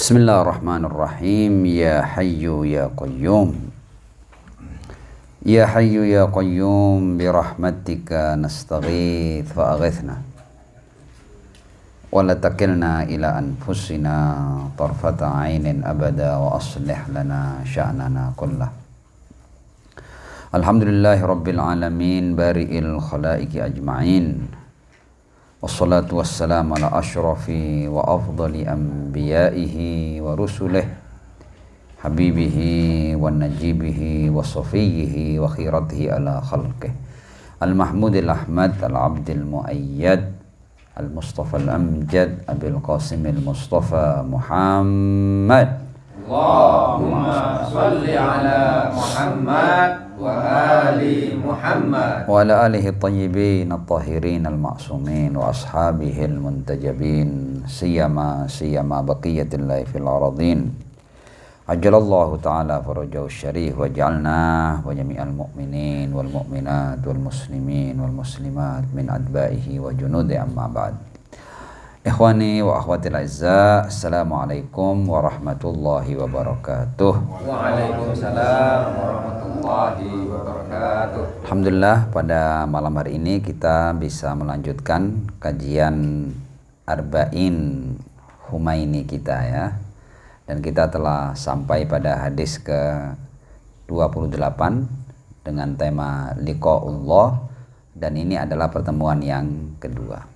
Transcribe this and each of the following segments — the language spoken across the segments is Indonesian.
Bismillahirrahmanirrahim. Ya Hayyu Ya Qayyum. Ya Hayyu Ya Qayyum birahmatika nastaghith fa'aghithna wa la takilna ila anfusina tarfata ainin abada wa aslih lana sya'nana kullah. Alhamdulillahi rabbil alamin bari'il khalaiqi ajma'in. Wassalatu wassalamu ala ashrafi wa afdali anbiya'ihi wa rusulih habibihi wa najibihi wa safiyyihi wa khiratihi ala khalqih al-mahmudil ahmad al-abdil muayyad al-mustafa al-amjad abil qasimil mustafa Muhammad. Allahumma salli ala Muhammad wa ali Muhammad wa ala alihi tayyibin at-tahirin al-ma'sumin wa ashabihi al-muntajabin siyama baqiyatillahi fil aradin. Ajalallahu ta'ala farajahu syarif wa ja'alna wa jami'al mu'minin wal mu'minat wal muslimin wal muslimat min adba'ihi wa junudi amma ba'd. Ikhwani wa akhwatil azza, assalamualaikum warahmatullahi wabarakatuh. Waalaikumsalam warahmatullahi wabarakatuh. Alhamdulillah, pada malam hari ini kita bisa melanjutkan kajian Arba'in Humaini kita ya. Dan kita telah sampai pada hadis ke 28 dengan tema liqa'ullah, dan ini adalah pertemuan yang kedua.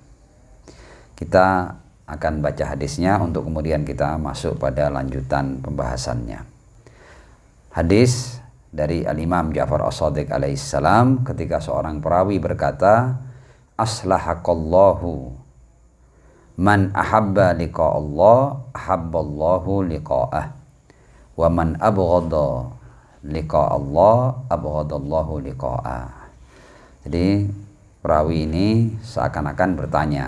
Kita akan baca hadisnya untuk kemudian kita masuk pada lanjutan pembahasannya. Hadis dari Al-Imam Ja'far As-Shadiq alaihissalam ketika seorang perawi berkata, aslahaqallahu man ahabba liqa'allah ahabballahu liqa'ah wa man abghada liqa'allah abghadallahu liqa'ah. Jadi perawi ini seakan-akan bertanya,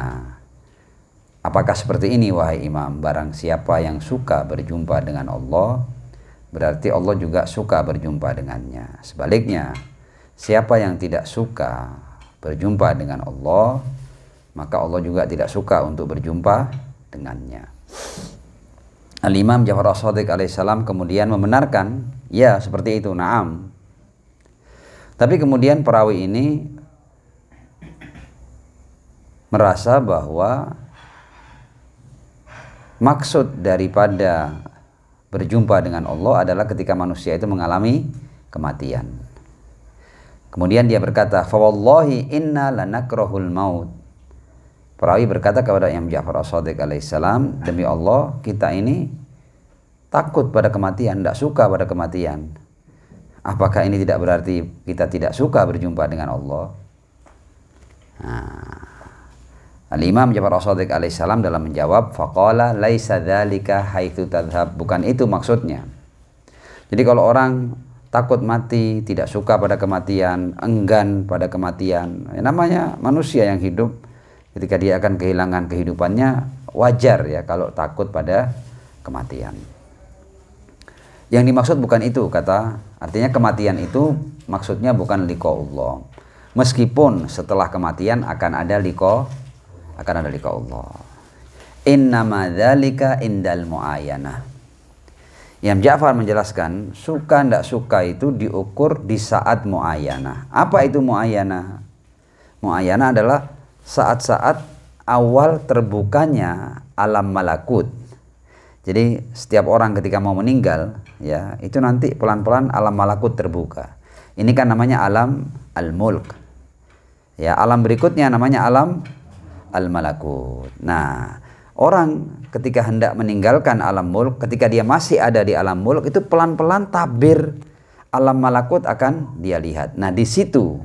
apakah seperti ini wahai imam? Barang siapa yang suka berjumpa dengan Allah, berarti Allah juga suka berjumpa dengannya. Sebaliknya, siapa yang tidak suka berjumpa dengan Allah, maka Allah juga tidak suka untuk berjumpa dengannya. Al-Imam Ja'far As-Shadiq alaihissalam kemudian membenarkan, ya seperti itu, na'am. Tapi kemudian perawi ini merasa bahwa maksud daripada berjumpa dengan Allah adalah ketika manusia itu mengalami kematian. Kemudian dia berkata, fa wallahi inna lanakrahul maut. Perawi berkata kepada Imam Ja'far As-Shadiq alaihissalam, demi Allah kita ini takut pada kematian, tidak suka pada kematian. Apakah ini tidak berarti kita tidak suka berjumpa dengan Allah? Al-Imam Ja'far As-Shadiq alaihissalam dalam menjawab, faqala laisa dzalika haitsu tadhhab. Bukan itu maksudnya. Jadi kalau orang takut mati, tidak suka pada kematian, enggan pada kematian, ya namanya manusia yang hidup, ketika dia akan kehilangan kehidupannya, wajar ya kalau takut pada kematian. Yang dimaksud bukan itu, artinya kematian itu maksudnya bukan liqa'ullah. Meskipun setelah kematian akan ada liqa'ullah. Innama dzalika indal mu'ayanah. Imam Ja'far menjelaskan, suka ndak suka itu diukur di saat mu'ayanah. Apa itu mu'ayanah? Mu'ayanah adalah saat-saat awal terbukanya alam malakut. Jadi setiap orang ketika mau meninggal, ya itu nanti pelan-pelan alam malakut terbuka. Ini kan namanya alam al-mulk. Ya, alam berikutnya namanya alam al-malakut. Nah, orang ketika hendak meninggalkan alam mulk, ketika dia masih ada di alam mulk, itu pelan-pelan tabir alam malakut akan dia lihat. Nah, di situ,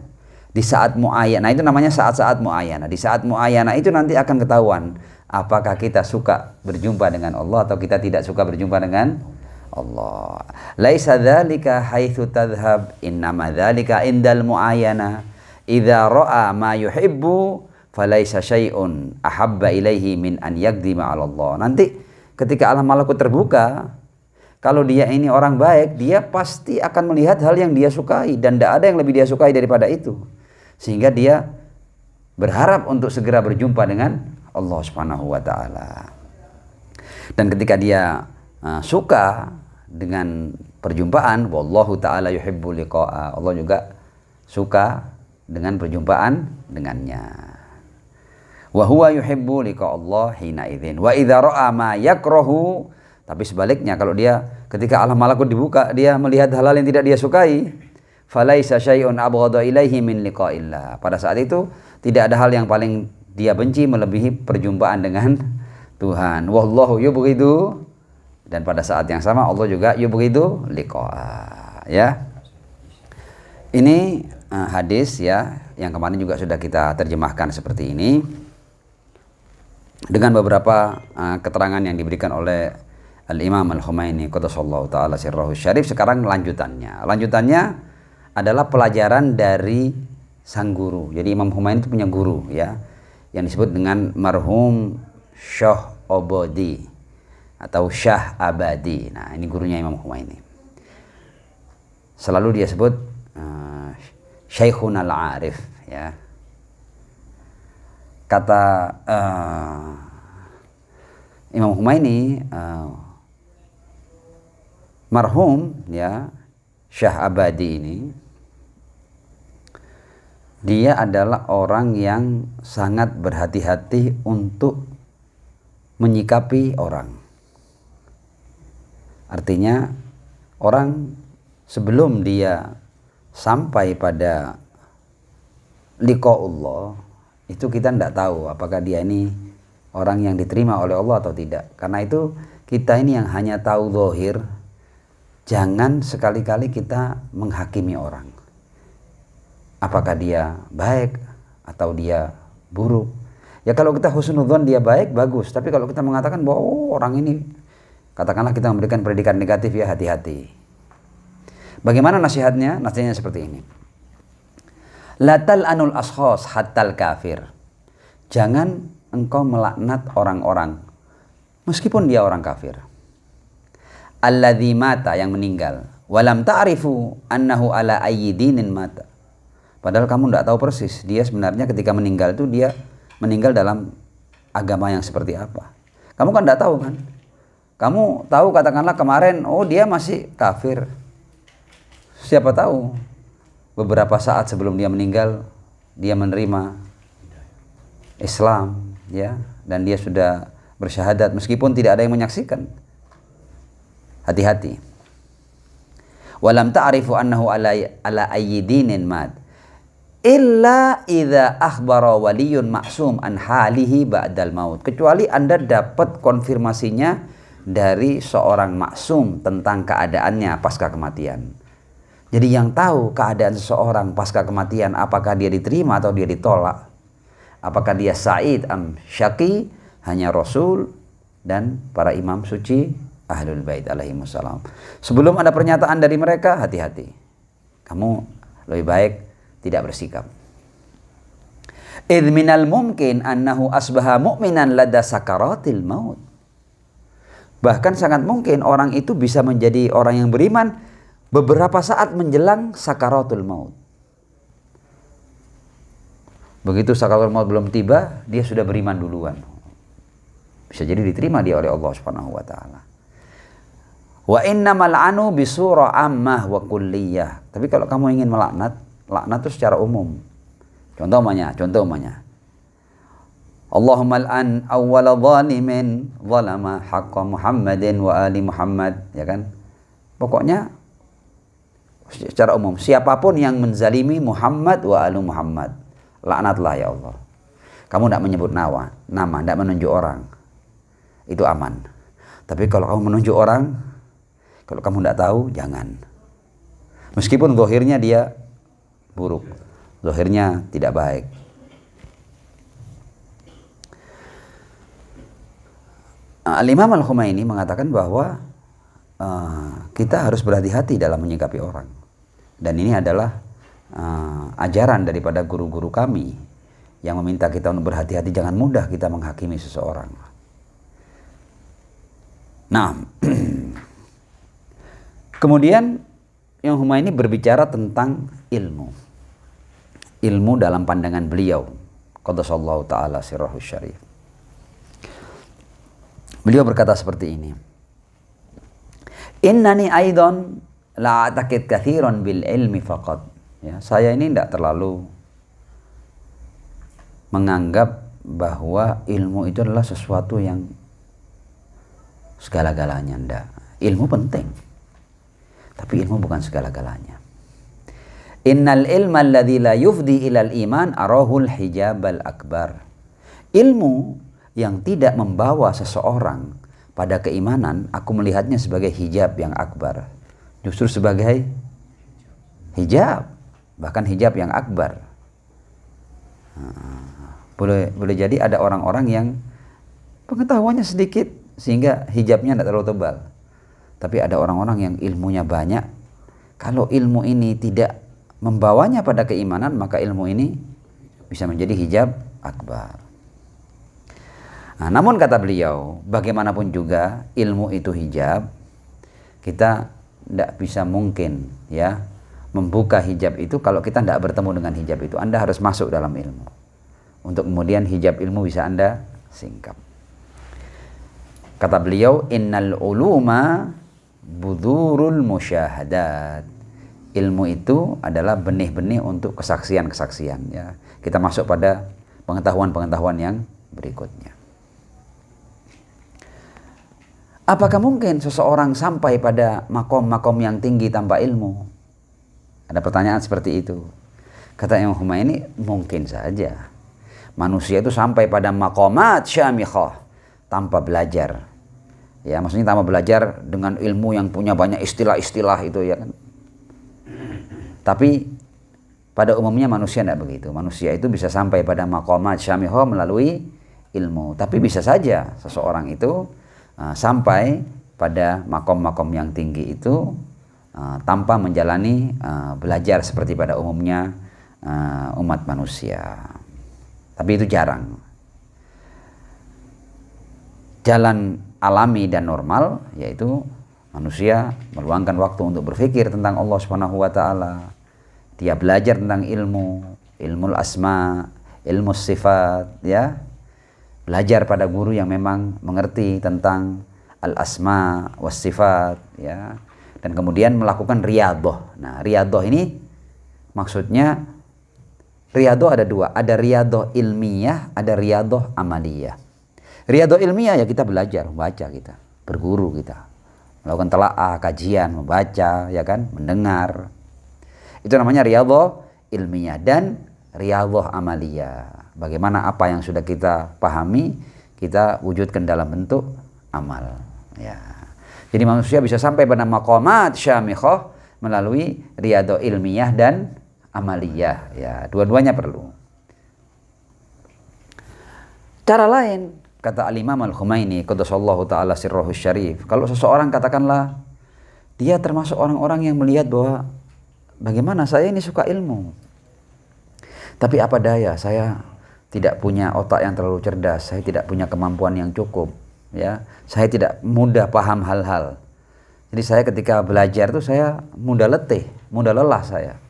di saat mu'ayanah, itu namanya saat-saat mu'ayanah. Di saat mu'ayanah itu nanti akan ketahuan apakah kita suka berjumpa dengan Allah atau kita tidak suka berjumpa dengan Allah. Laisa dzalika haitsu tadhhab, innama dzalika indal mu'ayanah. Idza ra'a ma yuhibbu falaisa syai'un ahabba ilaihi min an yaqdima 'ala Allah. Nanti ketika alam malakut terbuka, kalau dia ini orang baik, dia pasti akan melihat hal yang dia sukai dan tidak ada yang lebih dia sukai daripada itu. Sehingga dia berharap untuk segera berjumpa dengan Allah Subhanahu wa taala. Dan ketika dia suka dengan perjumpaan, wallahu ta'ala yuhibbu liqa'a, Allah juga suka dengan perjumpaan dengannya. Wa huwa yuhibbu liqa Allah hina idzin. Wa idza ra'a ma yakrahu, tapi sebaliknya kalau dia ketika alam malakut dibuka, dia melihat hal-hal yang tidak dia sukai, falaisa syai'un abghadha ilaihi min liqa'illah. Pada saat itu tidak ada hal yang paling dia benci melebihi perjumpaan dengan Tuhan. Wallahu yubghidu, dan pada saat yang sama Allah juga yubghidu liqa'a, ya. Ini hadis ya yang kemarin juga sudah kita terjemahkan seperti ini dengan beberapa keterangan yang diberikan oleh Al-Imam Al-Khumaini qaddasallahu ta'ala sirrahu syarif. Sekarang lanjutannya adalah pelajaran dari sang guru. Jadi Imam Khumaini itu punya guru ya, yang disebut dengan marhum Syah Abadi atau Syah Abadi. Nah, ini gurunya Imam Khumaini. Selalu dia sebut Syekhun al-Arif ya. Kata Imam Khumaini, marhum ya Syah Abadi ini, dia adalah orang yang sangat berhati-hati untuk menyikapi orang. Artinya orang sebelum dia sampai pada liqa'ullah itu kita tidak tahu apakah dia ini orang yang diterima oleh Allah atau tidak. Karena itu kita ini yang hanya tahu zahir, jangan sekali-kali kita menghakimi orang. Apakah dia baik atau dia buruk. Ya kalau kita husnudzon dia baik, bagus. Tapi kalau kita mengatakan bahwa orang ini, katakanlah kita memberikan predikat negatif, ya hati-hati. Bagaimana nasihatnya? Nasihatnya seperti ini. Latal anul ashos hatal kafir. Jangan engkau melaknat orang-orang meskipun dia orang kafir. Alladzi mata, yang meninggal. Walam ta'rifu annahu ala ayyi dinin mata. Padahal kamu tidak tahu persis dia sebenarnya ketika meninggal itu dia meninggal dalam agama yang seperti apa. Kamu kan tidak tahu kan? Kamu tahu katakanlah kemarin, oh dia masih kafir. Siapa tahu beberapa saat sebelum dia meninggal dia menerima Islam ya, dan dia sudah bersyahadat meskipun tidak ada yang menyaksikan. Hati-hati. Walam ta'rifu annahu ala ayyi dinin mat illa idza akhbara waliyun maksum an halihi ba'dal maut. Kecuali Anda dapat konfirmasinya dari seorang maksum tentang keadaannya pasca kematian. Jadi yang tahu keadaan seseorang pasca kematian, apakah dia diterima atau dia ditolak, apakah dia sa'id am syaqi, hanya Rasul dan para imam suci Ahlul Bait alaihimussalam. Sebelum ada pernyataan dari mereka, hati-hati. Kamu lebih baik tidak bersikap. Idh minal mumkin annahu asbaha mu'minan lada sakaratil maut. Bahkan sangat mungkin orang itu bisa menjadi orang yang beriman beberapa saat menjelang sakaratul maut. Begitu sakaratul maut belum tiba, dia sudah beriman duluan. Bisa jadi diterima dia oleh Allah Subhanahu wa taala. Wa innamal anu bisurah ammah wa kulliyah. Tapi kalau kamu ingin melaknat, laknat itu secara umum. Contoh umpamanya. Allahumma al'an awwala zalimin zalama haqqa Muhammadin wa ali Muhammad, ya kan? Pokoknya secara umum, siapapun yang menzalimi Muhammad wa ali Muhammad, laknatlah ya Allah. Kamu tidak menyebut nama, tidak menunjuk orang, itu aman. Tapi kalau kamu menunjuk orang, kalau kamu tidak tahu, jangan. Meskipun zahirnya dia buruk, zahirnya tidak baik. Al-Imam Al-Khumaini mengatakan bahwa kita harus berhati-hati dalam menyikapi orang. Dan ini adalah ajaran daripada guru-guru kami yang meminta kita untuk berhati-hati, jangan mudah kita menghakimi seseorang. Nah, kemudian yang Khumaini berbicara tentang ilmu dalam pandangan beliau, qaddasallahu ta'ala sirrahu syarif. Beliau berkata seperti ini. Innani aidon la a'taqid katsiran bil ilmi faqat. Ya, saya ini tidak terlalu menganggap bahwa ilmu itu adalah sesuatu yang segala-galanya. Enggak. Ilmu penting, tapi ilmu bukan segala-galanya. Innal ilma alladzi la yufdi ilal iman arahul hijabal akbar. Ilmu yang tidak membawa seseorang pada keimanan, aku melihatnya sebagai hijab yang akbar. Justru sebagai hijab, bahkan hijab yang akbar. Boleh jadi ada orang-orang yang pengetahuannya sedikit sehingga hijabnya tidak terlalu tebal. Tapi ada orang-orang yang ilmunya banyak. Kalau ilmu ini tidak membawanya pada keimanan, maka ilmu ini bisa menjadi hijab akbar. Nah, namun kata beliau, bagaimanapun juga ilmu itu hijab, kita tidak bisa mungkin ya membuka hijab itu kalau kita tidak bertemu dengan hijab itu. Anda harus masuk dalam ilmu untuk kemudian hijab ilmu bisa Anda singkap. Kata beliau, innal uluma budurul musyahadat. Ilmu itu adalah benih-benih untuk kesaksian-kesaksian ya. Kita masuk pada pengetahuan-pengetahuan yang berikutnya. Apakah mungkin seseorang sampai pada makom-makom yang tinggi tanpa ilmu? Ada pertanyaan seperti itu. Kata Imam Humaini, mungkin saja. Manusia itu sampai pada makomat syamikhah tanpa belajar. Ya, maksudnya tanpa belajar dengan ilmu yang punya banyak istilah-istilah itu ya kan. Tapi pada umumnya manusia tidak begitu. Manusia itu bisa sampai pada maqamat syamiho melalui ilmu. Tapi bisa saja seseorang itu sampai pada makom-makom yang tinggi itu tanpa menjalani belajar seperti pada umumnya umat manusia. Tapi itu jarang. Jalan alami dan normal yaitu manusia meluangkan waktu untuk berpikir tentang Allah Subhanahu wa taala. Dia belajar tentang ilmu asma, ilmu sifat ya. Belajar pada guru yang memang mengerti tentang al-asma was sifat ya. Dan kemudian melakukan riyadhah. Nah, riyadhah ini maksudnya riyadhah ada dua, ada riyadhah ilmiah, ada riyadhah amaliyah. Riyadhah ilmiah ya kita belajar, membaca kita, berguru kita. Melakukan telaah, kajian, membaca, ya kan, mendengar. Itu namanya riyadhah ilmiah dan riyadhah amaliyah. Bagaimana apa yang sudah kita pahami, kita wujudkan dalam bentuk amal. Ya. Jadi manusia bisa sampai pada maqamat syamikhah melalui riyadhah ilmiah dan amaliyah. Ya, dua-duanya perlu. Cara lain, kata Al-Imam Al-Khumaini qaddasallahu ta'ala sirruhu syarif, kalau seseorang katakanlah dia termasuk orang-orang yang melihat bahwa bagaimana saya ini suka ilmu, tapi apa daya saya tidak punya otak yang terlalu cerdas, saya tidak punya kemampuan yang cukup ya, saya tidak mudah paham hal-hal, jadi saya ketika belajar itu saya mudah letih, mudah lelah saya,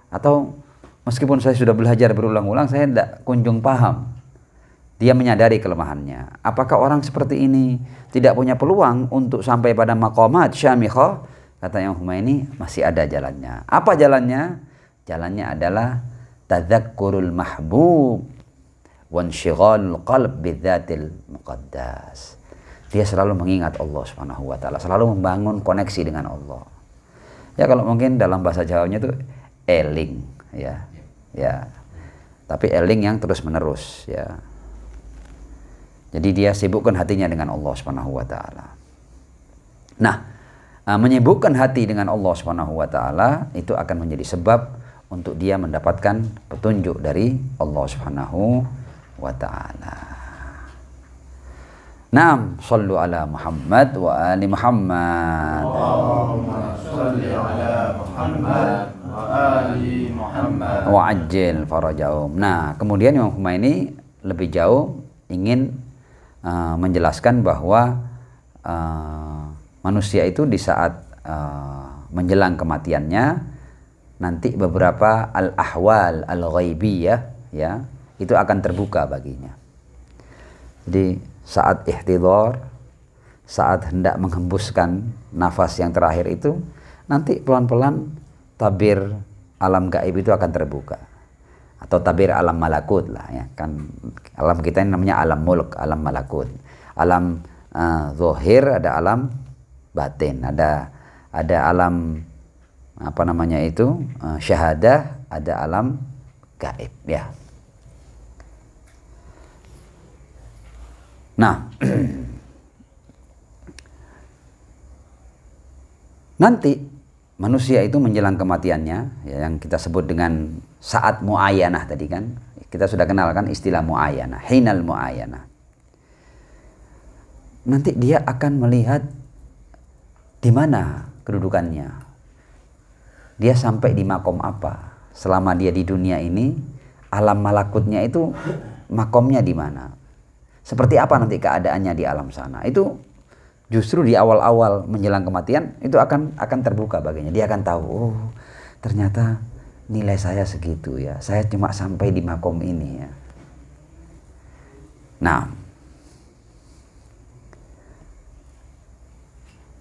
atau meskipun saya sudah belajar berulang-ulang saya tidak kunjung paham. Dia menyadari kelemahannya. Apakah orang seperti ini tidak punya peluang untuk sampai pada maqamat syamikhah? Kata Imam Humaini, masih ada jalannya. Apa jalannya? Jalannya adalah tadzakkurul mahbub wa insyighalul qalb bidzatil muqaddas. Dia selalu mengingat Allah Subhanahu wa taala, selalu membangun koneksi dengan Allah. Ya kalau mungkin dalam bahasa Jawanya itu eling ya. Ya. Tapi eling yang terus-menerus ya. Jadi dia sibukkan hatinya dengan Allah Subhanahu wa taala. Nah, menyibukkan hati dengan Allah Subhanahu wa taala itu akan menjadi sebab untuk dia mendapatkan petunjuk dari Allah Subhanahu wa taala. Naam, shallu ala Muhammad wa ali Muhammad. Allahumma shalli ala Muhammad wa ali Muhammad. Wa ajil farajahum. Nah, kemudian Imam Humaini lebih jauh ingin menjelaskan bahwa manusia itu di saat menjelang kematiannya nanti beberapa al-ahwal al-ghaibiyah ya itu akan terbuka baginya. Jadi saat ihtidhar, saat hendak menghembuskan nafas yang terakhir itu, nanti pelan-pelan tabir alam gaib itu akan terbuka, atau tabir alam malakut lah ya kan. Alam kita ini namanya alam mulk, alam malakut. Alam zahir, ada alam batin, ada alam apa namanya itu syahadah, ada alam gaib ya. Nah, nanti manusia itu menjelang kematiannya, ya, yang kita sebut dengan saat muayyanah tadi kan, kita sudah kenal kan istilah muayyanah, hinal muayyanah. Nanti dia akan melihat di mana kedudukannya, dia sampai di makom apa selama dia di dunia ini, alam malakutnya itu makomnya di mana, seperti apa nanti keadaannya di alam sana. Itu justru di awal-awal menjelang kematian itu akan terbuka baginya. Dia akan tahu, oh ternyata nilai saya segitu ya, saya cuma sampai di makom ini ya. Nah,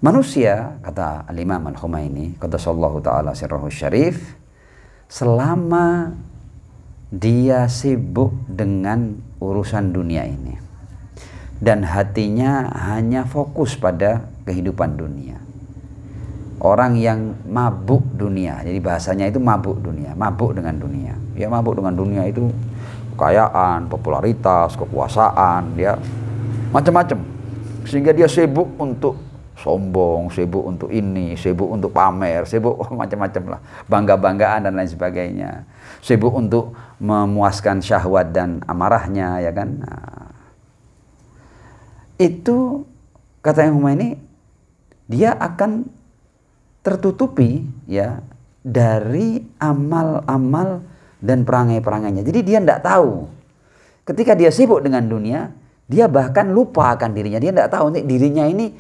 manusia, kata Al-Imam Al-Khumaini qaddasallahu ta'ala sirrahu syarif, selama dia sibuk dengan urusan dunia ini dan hatinya hanya fokus pada kehidupan dunia, orang yang mabuk dunia, jadi bahasanya itu mabuk dunia, mabuk dengan dunia. Ya, mabuk dengan dunia itu kekayaan, popularitas, kekuasaan, ya macam-macam, sehingga dia sibuk untuk sombong, sibuk untuk ini, sibuk untuk pamer, sibuk macam-macam lah, bangga-banggaan dan lain sebagainya, sibuk untuk memuaskan syahwat dan amarahnya, ya kan. Nah, itu kata yang Humaini, dia akan tertutupi ya dari amal-amal dan perangai-perangainya. Jadi dia tidak tahu, ketika dia sibuk dengan dunia, dia bahkan lupa akan dirinya. Dia tidak tahu nih, dirinya ini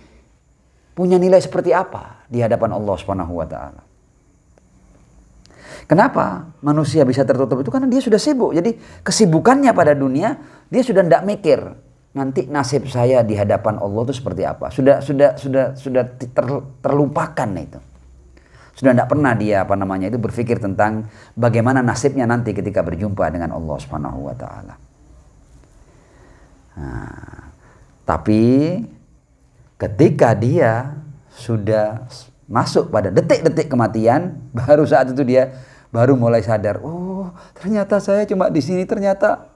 punya nilai seperti apa di hadapan Allah Subhanahu wa Ta'ala. Kenapa manusia bisa tertutup itu? Karena dia sudah sibuk. Jadi kesibukannya pada dunia, dia sudah tidak mikir nanti nasib saya di hadapan Allah itu seperti apa. Sudah terlupakan itu. Sudah tidak pernah dia itu berpikir tentang bagaimana nasibnya nanti ketika berjumpa dengan Allah Subhanahu wa Ta'ala. Nah, tapi ketika dia sudah masuk pada detik-detik kematian, baru saat itu dia baru mulai sadar, oh ternyata saya cuma di sini, ternyata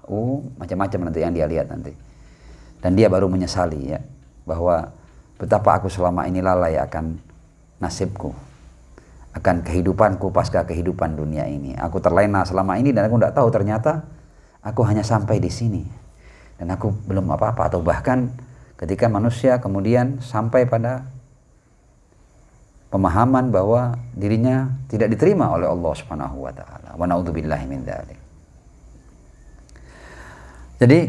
macam-macam nanti yang dia lihat nanti. Dan dia baru menyesali ya, bahwa betapa aku selama ini lalai akan nasibku, akan kehidupanku pasca kehidupan dunia ini. Aku terlena selama ini dan aku tidak tahu ternyata aku hanya sampai di sini dan aku belum apa-apa. Atau bahkan ketika manusia kemudian sampai pada pemahaman bahwa dirinya tidak diterima oleh Allah Subhanahu wa Ta'ala. Wa na'udzubillahi min dzalik. Jadi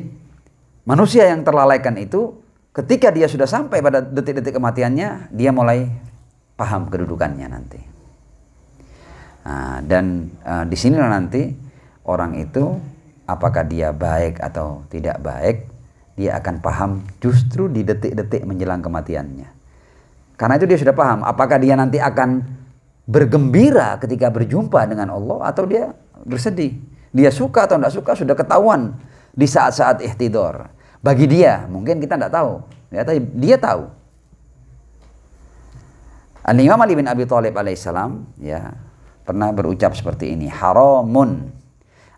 manusia yang terlalaikan itu, ketika dia sudah sampai pada detik-detik kematiannya, dia mulai paham kedudukannya nanti. Nah, dan di sinilah nanti orang itu apakah dia baik atau tidak baik, dia akan paham justru di detik-detik menjelang kematiannya. Karena itu dia sudah paham apakah dia nanti akan bergembira ketika berjumpa dengan Allah atau dia bersedih. Dia suka atau tidak suka sudah ketahuan di saat-saat ihtidhar. Bagi dia, mungkin kita tidak tahu, ya, tapi dia tahu. Al-Imam Ali bin Abi Thalib alaihissalam ya pernah berucap seperti ini, haramun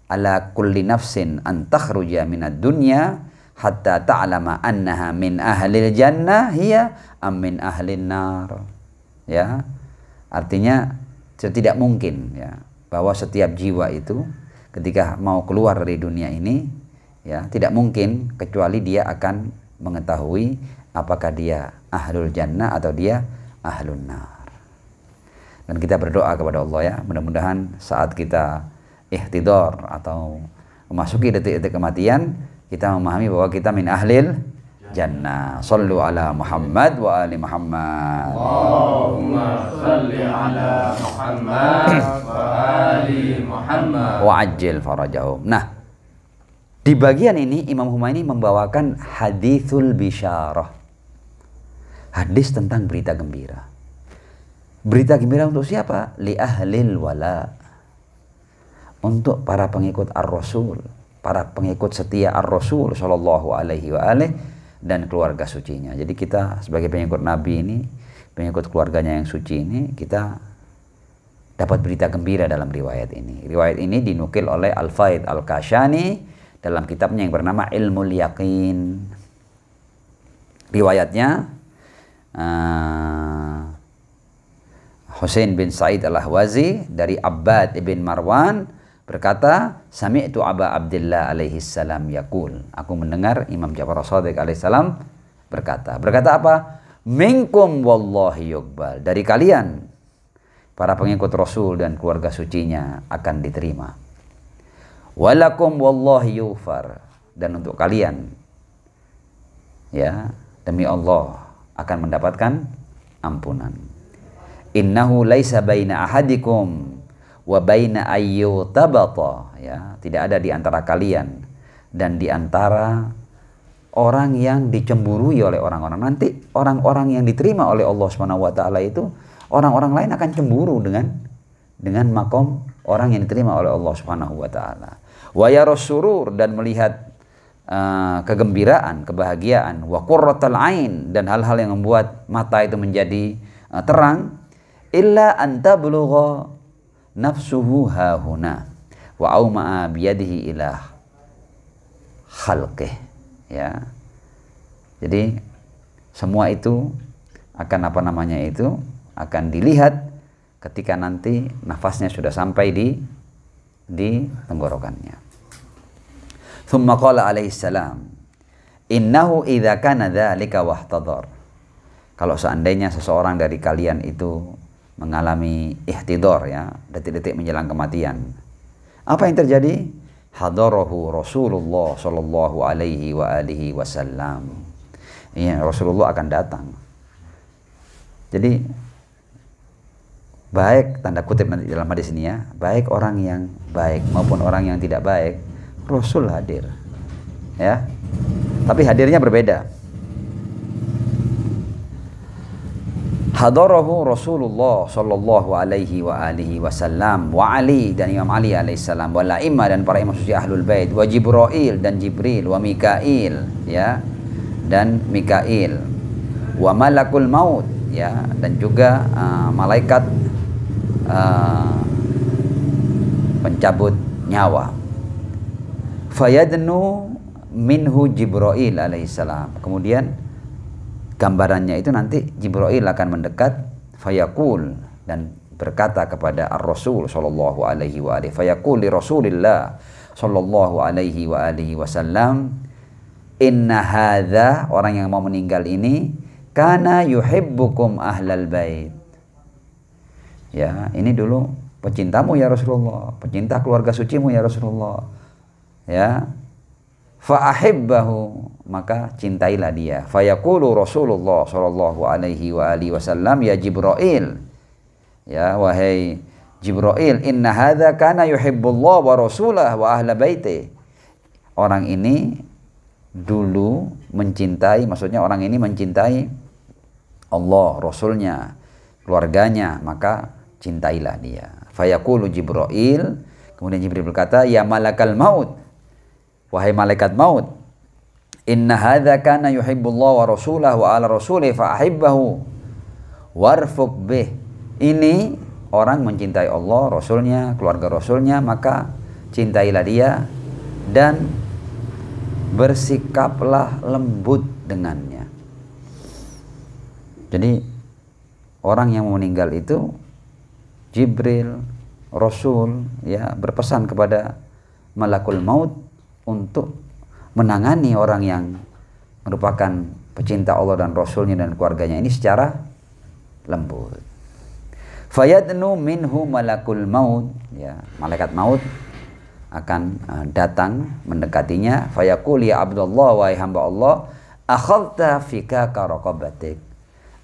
ala kulli nafsin an takhruja minad dunya hatta ta'lama annaha min ahlil jannah hiya am min ahlin nar. Ya, artinya tidak mungkin ya bahwa setiap jiwa itu ketika mau keluar dari dunia ini ya tidak mungkin kecuali dia akan mengetahui apakah dia ahlul jannah atau dia ahlun nar. Dan kita berdoa kepada Allah ya, mudah-mudahan saat kita ihtidhar atau memasuki detik-detik kematian, kita memahami bahwa kita min ahlil jannah. Sallu ala Muhammad wa ali Muhammad. Allahumma salli ala Muhammad wa ali Muhammad. Wa ajil farajahum. Nah, di bagian ini Imam Humaini membawakan hadithul bisyarah. Hadis tentang berita gembira. Berita gembira untuk siapa? Li ahlil wala. Untuk para pengikut Ar-Rasul, para pengikut setia Ar-Rasul sallallahu alaihi wa alihi dan keluarga sucinya. Jadi kita sebagai pengikut Nabi ini, pengikut keluarganya yang suci ini, kita dapat berita gembira dalam riwayat ini. Riwayat ini dinukil oleh Al-Faid Al-Kashani dalam kitabnya yang bernama Ilmul Yaqin. Riwayatnya Husain bin Sa'id Al-Ahwazi dari Abbad ibn Marwan berkata, sami'tu Aba Abdillah alaihi salam yaqul. Aku mendengar Imam Ja'far As-Shadiq alaihi salam berkata. Berkata apa? Minkum wallahi yuqbal. Dari kalian para pengikut Rasul dan keluarga sucinya akan diterima. Walakum wallahi yufar. Dan untuk kalian, ya, demi Allah akan mendapatkan ampunan. Innahu laisa baina ahadikum wa baina ayyutabata, ya, tidak ada di antara kalian dan di antara orang yang dicemburui oleh orang-orang. Nanti orang-orang yang diterima oleh Allah Subhanahu wa taala itu, orang-orang lain akan cemburu dengan makom orang yang diterima oleh Allah Subhanahu wa taala. Wa yaras surur, dan melihat kegembiraan, kebahagiaan, wa qurratul ain, dan hal-hal yang membuat mata itu menjadi terang, illa anta bulugha nafsuhu hahuna wa auma'a biyadihi ila khalqih, ya. Jadi semua itu akan akan dilihat ketika nanti nafasnya sudah sampai di tenggorokannya. Thumma qala alaihi salam, innahu idza kana dzalika wahtadar. Kalau seandainya seseorang dari kalian itu mengalami ihtidar, ya, detik-detik menjelang kematian, apa yang terjadi? Hadarahu Rasulullah sallallahu alaihi wa alihi wasallam. Ya, Rasulullah akan datang. Jadi baik, tanda kutip nanti dalam hadis ini, ya, baik orang yang baik maupun orang yang tidak baik, Rasul hadir, ya. Tapi hadirnya berbeda. Hadarahu Rasulullah sallallahu alaihi wa alihi wasallam wa Ali, dan Imam Ali alaihissalam, wa la'imah, dan para imam suci ahlul bait, wa Jibril, dan Jibril, wa Mikail, ya, dan Mikail, wa malakul maut, ya, dan juga malaikat pencabut nyawa. Fayadnu minhu Jibril alaihissalam. Kemudian gambarannya itu nanti Jibril akan mendekat, fayaqul, dan berkata kepada Ar-Rasul sallallahu alaihi wa alihi, fayaqul li Rasulillah sallallahu alaihi wa alihi wasallam, inna hadza, orang yang mau meninggal ini, kana yuhibbukum ahlal bait. Ya, ini dulu pecintamu ya Rasulullah, pecinta keluarga sucimu ya Rasulullah. Ya. Fa'ahibbahu, maka cintailah dia. Fayaqulu Rasulullah sallallahu alaihi wa alihi wasallam, ya Jibril, ya, wahai Jibril, inna hadza kana yuhibbullah wa rasulah wa ahla baiti. Orang ini dulu mencintai, maksudnya orang ini mencintai Allah, Rasulnya, keluarganya, maka cintailah dia. Fayaqulu Jibril, kemudian Jibril berkata, ya malakal maut, wahai malaikat maut, inna hadza kana yuhibbullah wa rasulahu wa ala rasulih fa'ahibbahu warfuq bih. Ini orang mencintai Allah, Rasulnya, keluarga Rasulnya, maka cintailah dia dan bersikaplah lembut dengannya. Jadi orang yang meninggal itu, Jibril, Rasul, ya, berpesan kepada malakul maut untuk menangani orang yang merupakan pecinta Allah dan Rasulnya dan keluarganya ini secara lembut. Fayadnu minhu malakul maut, ya, malaikat maut akan datang mendekatinya. Fayaqul ya Abdullah, wahai hamba Allah, akhadta fikaka raqabatik,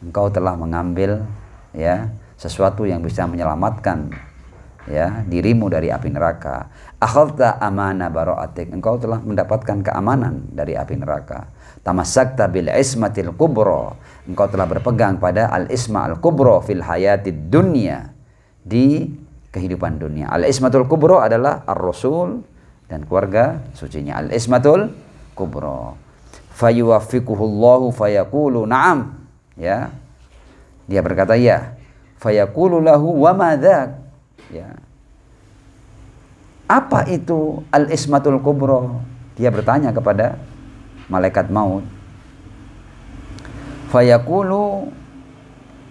engkau telah mengambil, ya, sesuatu yang bisa menyelamatkan ya, dirimu dari api neraka. Akhadta amana bara'atik, engkau telah mendapatkan keamanan dari api neraka. Tamassakta bil ismatil kubra, engkau telah berpegang pada al isma al kubra fil hayatid dunya, di kehidupan dunia. Al ismatul kubra adalah ar-rasul dan keluarga sucinya. Al ismatul kubra. Fayuwaffiquhullahu fayaqulu na'am, ya, dia berkata ya, fayaqulu lahu wa madzak, ya, apa itu al ismatul kubra? Dia bertanya kepada malaikat maut. Fayaqulu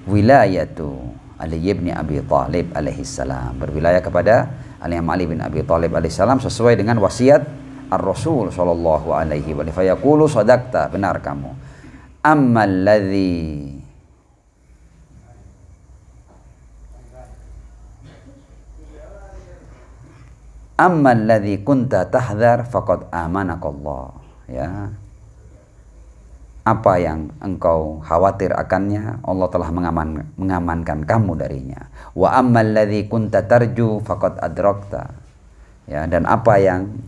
wilayatu Ali bin Abi Thalib alaihi salam, berwilayah kepada Ali bin Abi Thalib alaihi salam sesuai dengan wasiat Ar-Rasul sallallahu alaihi wa sallam. Fayaqulu sadaqta, benar kamu. Ammal ladzi kunta tahdhar faqad amanakallah, ya. Apa yang engkau khawatir akannya, Allah telah mengamankan kamu darinya. Wa ammal ladzi kunta tarju faqad adrakta, ya, dan apa yang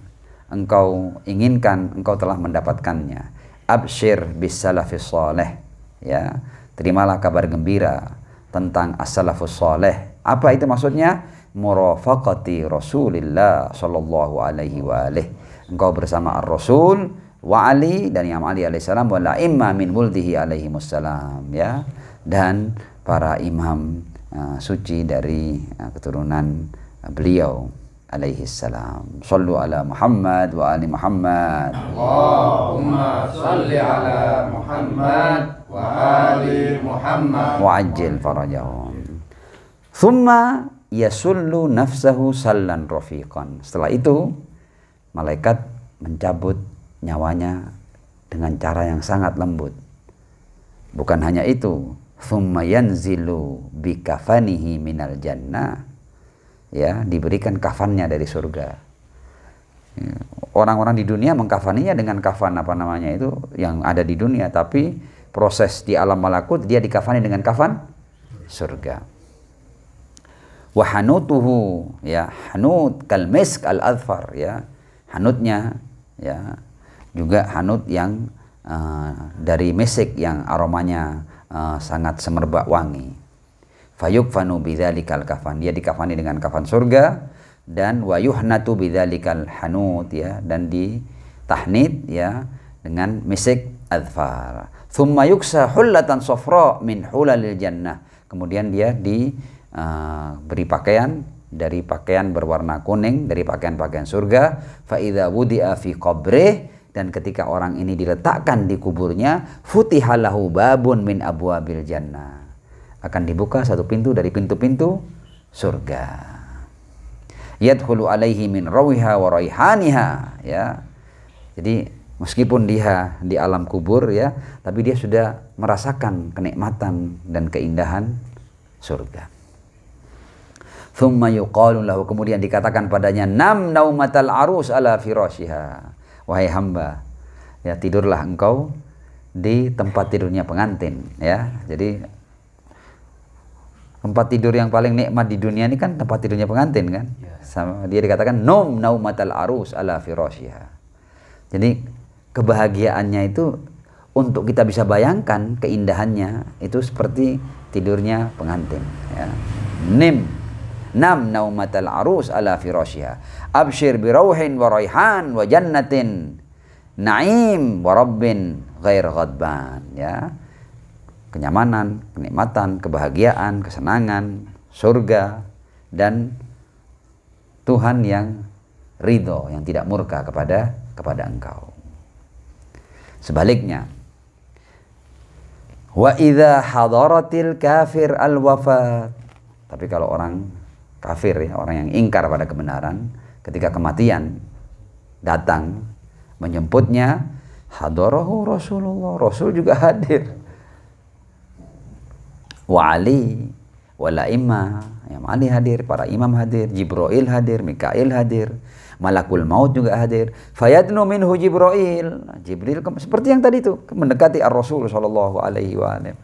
engkau inginkan, engkau telah mendapatkannya. Absyir bis salafis salih, ya, terimalah kabar gembira tentang as-salafus salih. Apa itu maksudnya? Murafaqati Rasulillah sallallahu alaihi wa alihi, engkau bersama Ar-Rasul wa Ali dan Imam Ali alaihissalam, wa la'imma min wuldihi alaihimussalam, ya, dan para imam suci dari keturunan beliau alaihissalam. Sallu ala Muhammad wa ali Muhammad. Allahumma salli ala Muhammad wa ali Muhammad wa ajil farajahum. Thumma yasullu nafsahu sallan rafiqan. Setelah itu malaikat mencabut nyawanya dengan cara yang sangat lembut. Bukan hanya itu, thumma yanzilu bikafanihi minal jannah, ya, diberikan kafannya dari surga. Orang-orang di dunia mengkafaninya dengan kafan apa namanya itu yang ada di dunia, tapi proses di alam malakut dia dikafani dengan kafan surga. Wa hanutuhu, ya, hanut kal misk al adfar, ya, hanutnya, ya, juga hanut yang dari misik yang aromanya sangat semerbak wangi. Fayukfanu bidzalikal kafan, dia dikafani dengan kafan surga, dan wa yuhnatu bidzalikal hanut, ya, dan ditahnit, ya, dengan misik adfar. Thumma yuksa hullatan safra min hulalil jannah, kemudian dia beri pakaian dari pakaian berwarna kuning dari pakaian-pakaian surga. Fa idza wudi'a fi qabrih, dan ketika orang ini diletakkan di kuburnya, futihalahu babun min abwabil jannah, akan dibuka satu pintu dari pintu-pintu surga. Yadkhulu alaihi min rawiha wa raihaniha, ya. Jadi meskipun dia di alam kubur, ya, tapi dia sudah merasakan kenikmatan dan keindahan surga. Thumma yuqalu lahu, kemudian dikatakan padanya, nam naumatal arus ala firashiha, wahai hamba, ya, tidurlah engkau di tempat tidurnya pengantin, ya. Jadi tempat tidur yang paling nikmat di dunia ini kan tempat tidurnya pengantin, kan, sama dia dikatakan nom naumatal arus ala firashiha. Jadi kebahagiaannya itu untuk kita bisa bayangkan keindahannya itu seperti tidurnya pengantin, ya. Nam naumatal arus ala firashiha, abshir birauhin wa raihan wa jannatin na'im wa rabbin ghair ghadban, ya, kenyamanan, kenikmatan, kebahagiaan, kesenangan, surga, dan Tuhan yang ridho, yang tidak murka kepada engkau. Sebaliknya, wa idza hadaratil kafir al wafat, tapi kalau orang kafir, ya, orang yang ingkar pada kebenaran, ketika kematian datang menjemputnya, hadarahu Rasulullah, Rasul juga hadir, wa Ali wa la'imma, Imam Ali hadir, para imam hadir, Jibril hadir, Mikail hadir, Malakul Maut juga hadir. Fayadnu minhu Jibril seperti yang tadi itu mendekati Ar-Rasul sallallahu alaihi wa sallam.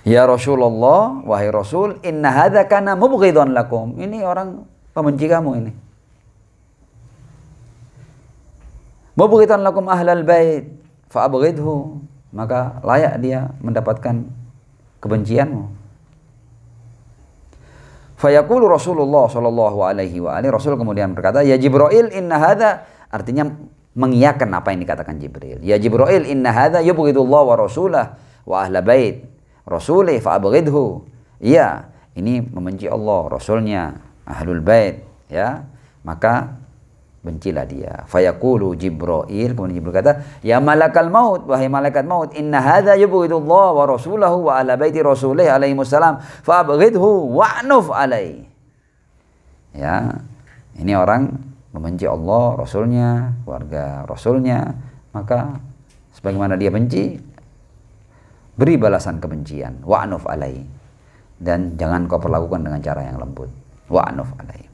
Ya Rasulullah, wahai Rasul, inna hadza kana mubghidhan lakum. Ini orang pembenci kamu ini. Mubghidhan lakum ahlal bait, fa abghidhu. Maka layak dia mendapatkan kebencianmu. Fayaqulu Rasulullah sallallahu alaihi wa alihi, Rasul kemudian berkata, ya Jibril inna hadza, artinya mengiyakan apa yang dikatakan Jibril. Ya Jibril inna hadza yubghidullah wa rasulah wa ahla bait rasulih fa abghidhu. Iya, ini membenci Allah, Rasulnya, ahlul bait, ya. Maka bencilah dia. Fayaqulu Jibril, kemudian Jibril kata, ya malakal maut, wahai malaikat maut, inna hadza yubghidullah wa rasulahu wa ahla baiti rasulih alaihi wassalam fa abghidhu wa'nuf alaihi. Ya, ini orang membenci Allah, Rasulnya, keluarga Rasulnya, maka sebagaimana dia benci, beri balasan kebencian, wa'nuf alaihi, dan jangan kau perlakukan dengan cara yang lembut, wa'nuf alaihi.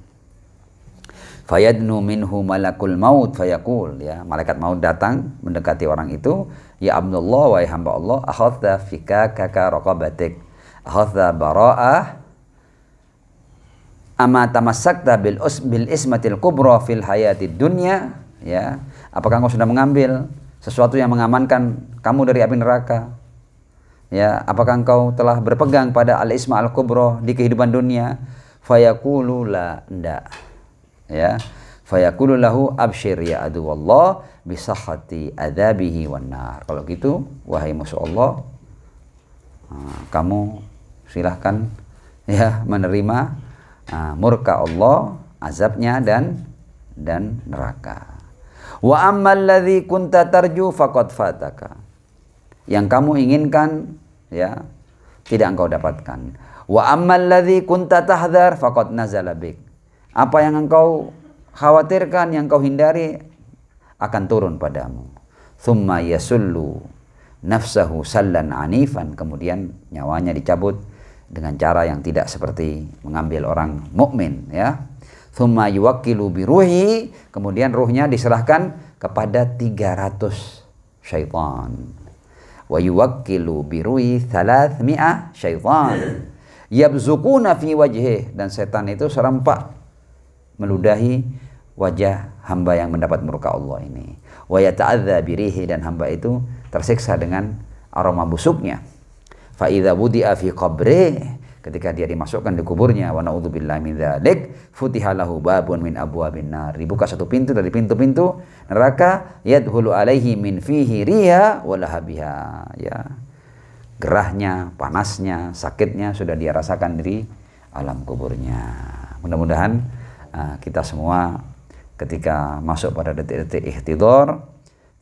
Fayadnu minhu malakul maut fayaqul, ya, malaikat maut datang mendekati orang itu, ya Abdullah, wahai hamba Allah, akhadha fika kaka raqabatik, akhadha bara'ah ama tamassakta bil ismatil kubra fil hayatid dunya, ya, apakah engkau sudah mengambil sesuatu yang mengamankan kamu dari api neraka, ya, apakah engkau telah berpegang pada al isma al kubra di kehidupan dunia? Fayaqulu la, enggak, ya. Fayaqulu lahu abshir ya adu wallah bisahhati adzabihi wan nar. Kalau gitu wahai musuh Allah, kamu silahkan, ya, menerima murka Allah, azabnya dan neraka. Wa ammal ladzi kunta tarju faqad fataka. Yang kamu inginkan, ya, tidak engkau dapatkan. Wa ammal ladzi kunta tahdhar faqad nazala bik. Apa yang engkau khawatirkan, yang engkau hindari, akan turun padamu. Tsumma yasullu nafsahu sallan anifan, kemudian nyawanya dicabut dengan cara yang tidak seperti mengambil orang mukmin, ya. Tsumma yuwakkilu bi ruhi, kemudian ruhnya diserahkan kepada 300 syaitan. Wa yuwakkilu bi ruhi 300 syaitan yabzuquna fi wajhihi, dan setan itu serempak meludahi wajah hamba yang mendapat murka Allah ini. Wa yata'adza birihi, dan hamba itu tersiksa dengan aroma busuknya. Fa idza wudi'a fi qabri, ketika dia dimasukkan di kuburnya, wa na'udzubillahi min dzalik, futiha lahu babun min abwabin nar, dibuka satu pintu dari pintu-pintu neraka, yadkhulu alaihi min fihi riha wa lahabiha, ya. Gerahnya, panasnya, sakitnya sudah dia rasakan di alam kuburnya. Mudah-mudahan kita semua ketika masuk pada detik-detik ihtidhar,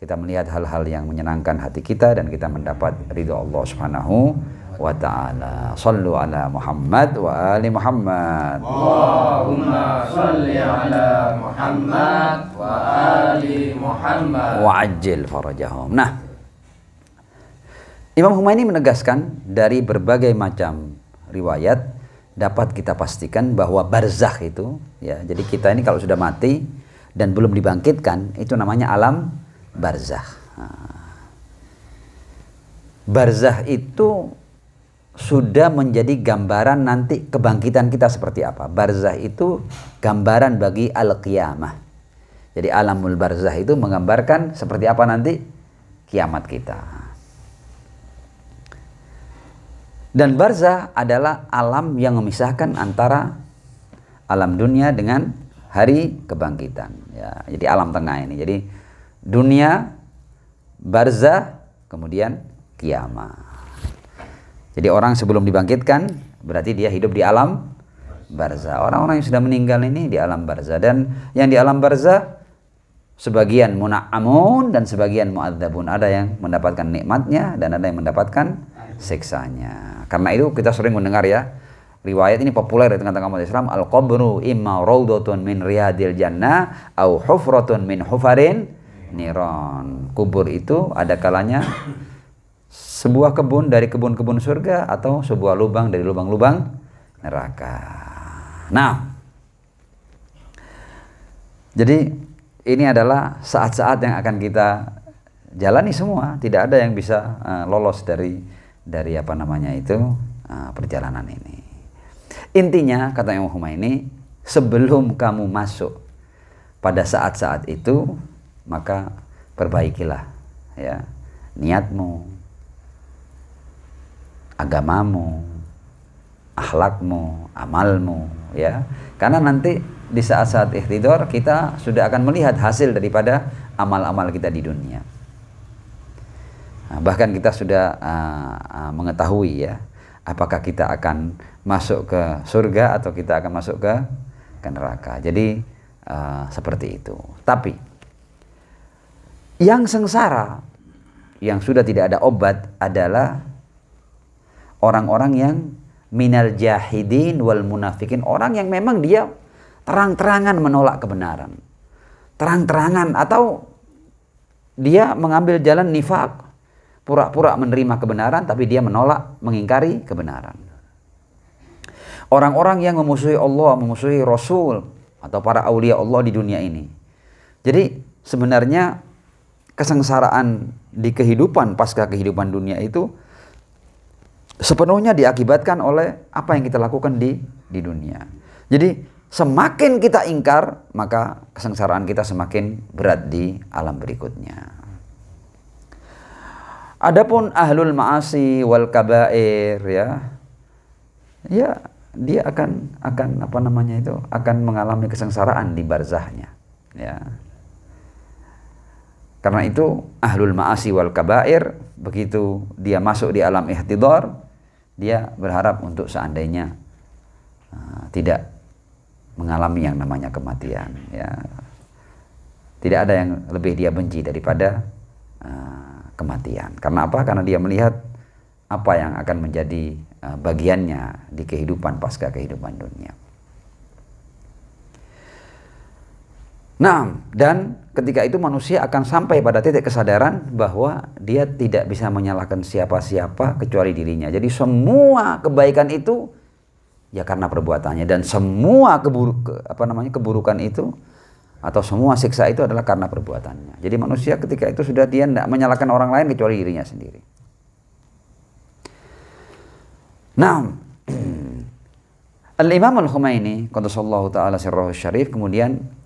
kita melihat hal-hal yang menyenangkan hati kita dan kita mendapat ridha Allah Subhanahu wa ta'ala. Shallu ala Muhammad wa ali Muhammad. Allahumma shalli ala Muhammad wa ali Muhammad. Wa ajil farajahum. Nah, Imam Humaini menegaskan dari berbagai macam riwayat dapat kita pastikan bahwa barzakh itu, ya, jadi kita ini kalau sudah mati dan belum dibangkitkan, itu namanya alam barzakh. Barzakh itu sudah menjadi gambaran nanti kebangkitan kita seperti apa. Barzakh itu gambaran bagi al-qiyamah. Jadi alamul barzakh itu menggambarkan seperti apa nanti kiamat kita. Dan barzakh adalah alam yang memisahkan antara alam dunia dengan hari kebangkitan, ya. Jadi alam tengah ini. Jadi dunia, barzakh, kemudian kiamat. Jadi orang sebelum dibangkitkan berarti dia hidup di alam barzakh. Orang-orang yang sudah meninggal ini di alam barzakh, dan yang di alam barzakh sebagian muna'amun dan sebagian mu'adzabun. Ada yang mendapatkan nikmatnya dan ada yang mendapatkan siksanya. Karena itu kita sering mendengar, ya, riwayat ini populer di tengah-tengah umat Islam, al-qabru imma raudhatun min riyadil jannah au hufratun min hufarin niron. Kubur itu ada kalanya sebuah kebun dari kebun-kebun surga atau sebuah lubang dari lubang-lubang neraka. Nah, jadi ini adalah saat-saat yang akan kita jalani semua. Tidak ada yang bisa lolos dari apa namanya itu perjalanan ini. Intinya kata Imam Khomeini, sebelum kamu masuk pada saat-saat itu, maka perbaikilah ya niatmu, agamamu, akhlakmu, amalmu, ya. Karena nanti di saat-saat ihtidhar kita sudah akan melihat hasil daripada amal-amal kita di dunia. Nah, bahkan kita sudah mengetahui ya, apakah kita akan masuk ke surga atau kita akan masuk ke neraka. Jadi seperti itu. Tapi yang sengsara, yang sudah tidak ada obat adalah orang-orang yang minal jahidin wal munafikin, orang yang memang dia terang-terangan menolak kebenaran, terang-terangan, atau dia mengambil jalan nifaq, pura-pura menerima kebenaran tapi dia menolak, mengingkari kebenaran. Orang-orang yang memusuhi Allah, memusuhi Rasul atau para aulia Allah di dunia ini. Jadi sebenarnya kesengsaraan di kehidupan pasca kehidupan dunia itu sepenuhnya diakibatkan oleh apa yang kita lakukan di dunia. Jadi semakin kita ingkar, maka kesengsaraan kita semakin berat di alam berikutnya. Adapun ahlul ma'asi wal kabair ya dia akan apa namanya itu akan mengalami kesengsaraan di barzahnya ya. Karena itu ahlul ma'asi wal kabair, begitu dia masuk di alam ihtidhar, dia berharap untuk seandainya tidak mengalami yang namanya kematian ya. Tidak ada yang lebih dia benci daripada kematian. Karena apa? Karena dia melihat apa yang akan menjadi bagiannya di kehidupan pasca kehidupan dunia. Nah, dan ketika itu manusia akan sampai pada titik kesadaran bahwa dia tidak bisa menyalahkan siapa-siapa kecuali dirinya. Jadi semua kebaikan itu ya karena perbuatannya, dan semua keburukan itu atau semua siksa itu adalah karena perbuatannya. Jadi manusia ketika itu sudah dia tidak menyalahkan orang lain kecuali dirinya sendiri. Nah, Al-Imam Al-Khomeini qaddasallahu ta'ala sirrahu syarif kemudian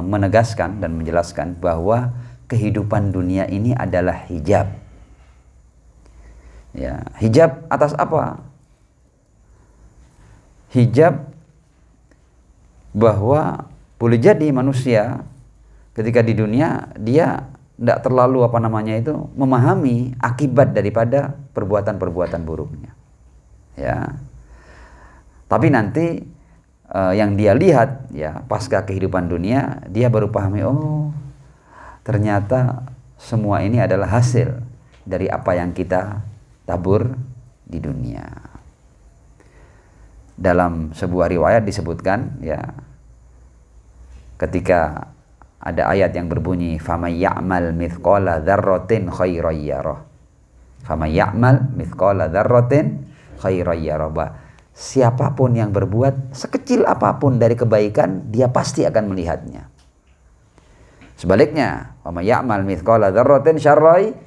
menegaskan dan menjelaskan bahwa kehidupan dunia ini adalah hijab. Ya, hijab atas apa? Hijab bahwa boleh jadi manusia ketika di dunia dia tidak terlalu memahami akibat daripada perbuatan-perbuatan buruknya. Ya. Tapi nanti yang dia lihat ya pasca kehidupan dunia, dia baru pahami, oh ternyata semua ini adalah hasil dari apa yang kita tabur di dunia. Dalam sebuah riwayat disebutkan ya, ketika ada ayat yang berbunyi faman ya'mal mithqala dzarratin khairan yarah, faman ya'mal mithqala dzarratin khairan yarah, siapapun yang berbuat sekecil apapun dari kebaikan, dia pasti akan melihatnya. Sebaliknya, wa may ya'mal mithqala dzarratin syarran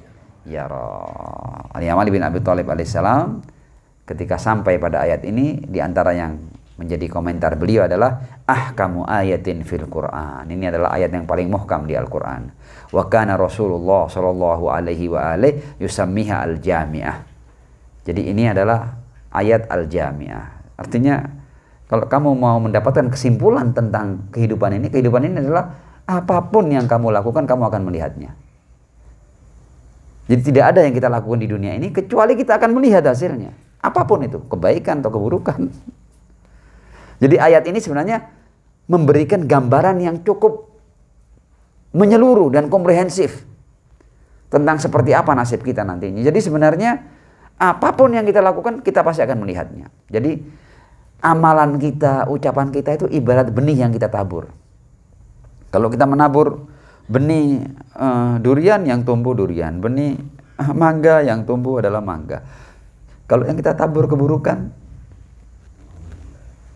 yarah. Ali bin Abi Thalib alaihissalam ketika sampai pada ayat ini, di antara yang menjadi komentar beliau adalah ahkamu ayatin fil Quran. Ini adalah ayat yang paling muhkam di Al-Quran. Wa kana Rasulullah sallallahu alaihi wa alihi yusammiha al-jami'ah. Jadi ini adalah ayat al-jami'ah. Artinya kalau kamu mau mendapatkan kesimpulan tentang kehidupan ini adalah apapun yang kamu lakukan kamu akan melihatnya. Jadi tidak ada yang kita lakukan di dunia ini kecuali kita akan melihat hasilnya. Apapun itu, kebaikan atau keburukan. Jadi ayat ini sebenarnya memberikan gambaran yang cukup menyeluruh dan komprehensif tentang seperti apa nasib kita nantinya. Jadi sebenarnya apapun yang kita lakukan, kita pasti akan melihatnya. Jadi amalan kita, ucapan kita itu ibarat benih yang kita tabur. Kalau kita menabur benih durian, yang tumbuh durian. Benih mangga, yang tumbuh adalah mangga. Kalau yang kita tabur keburukan,